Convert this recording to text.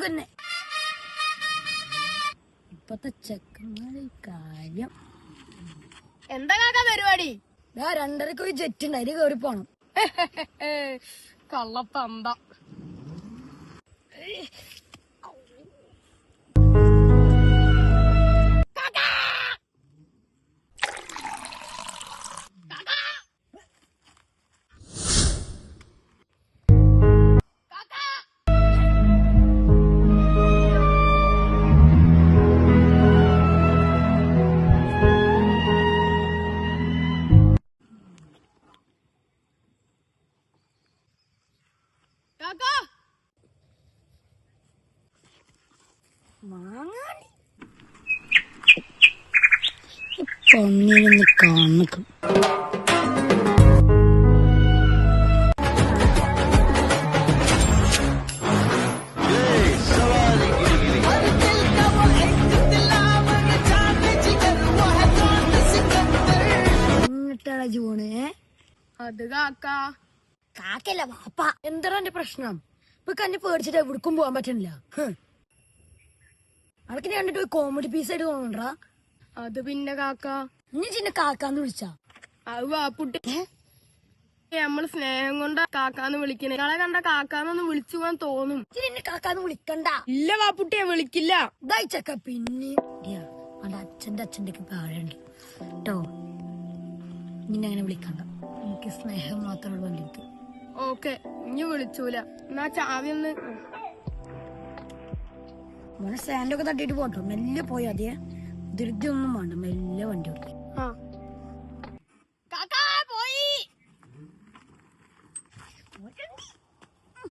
തന്നെ. ഇപ്പത്തെ ചെക്കന്മാരെ കാര്യം. എന്താ കാക്ക പരിപാടി? 2:30 ഒരു ജെറ്റ് ഉണ്ട്, അതിന് കയറി പോണം. കള്ളപ്പന്ത. മാങ്ങാടി ഒന്നിനൊന്ന് കാണിക്കും. എന്നിട്ടാണ് ജൂണ്. അത് കാക്ക. കാക്കല്ല വാപ്പ. എന്താണ് എന്റെ പ്രശ്നം? ഇപ്പൊ കന്നെ പേടിച്ചിട്ട് എവിടേക്കും പോകാൻ പറ്റണില്ല. അതൊക്കെ കണ്ടിട്ട് ഒരു കോമഡി പീസായിട്ട് തോന്നണ്ടാ. അത് പിന്നെ കാക്ക, ഇനി ചിന്ന കാക്കാന്ന് വിളിച്ചാ അത് വാപ്പുട്ടി. നമ്മള് സ്നേഹം കൊണ്ടാ കാക്കാന്ന് വിളിക്കണേ. നിങ്ങളെ കണ്ട കാക്കാന്നൊന്ന് വിളിച്ചു പോകാൻ തോന്നും. എന്നെ കാക്കാന്ന് വിളിക്കണ്ട. ഇല്ല വാപ്പുട്ടിയെ വിളിക്കില്ല. ഇതായിച്ചക്ക പിന്നെ അവന്റെ അച്ഛന്റെ ഒക്കെ താഴെയുണ്ട് കേട്ടോ. നിന്നെ അങ്ങനെ വിളിക്കണ്ട. എനിക്ക് സ്നേഹം മാത്രമേ ഉള്ളൂ എനിക്ക്. ഓക്കെ, ഇനി വിളിച്ചൂല. എന്നാ ചാവി ഒന്ന്. മോനെ സ്റ്റാൻഡൊക്കെ തട്ടിട്ട് പോട്ടോ. മെല്ലെ പോയി അതേ ധൃതി ഒന്നും വേണ്ട. മെല്ലെ വണ്ടി ഓടി. പോയി.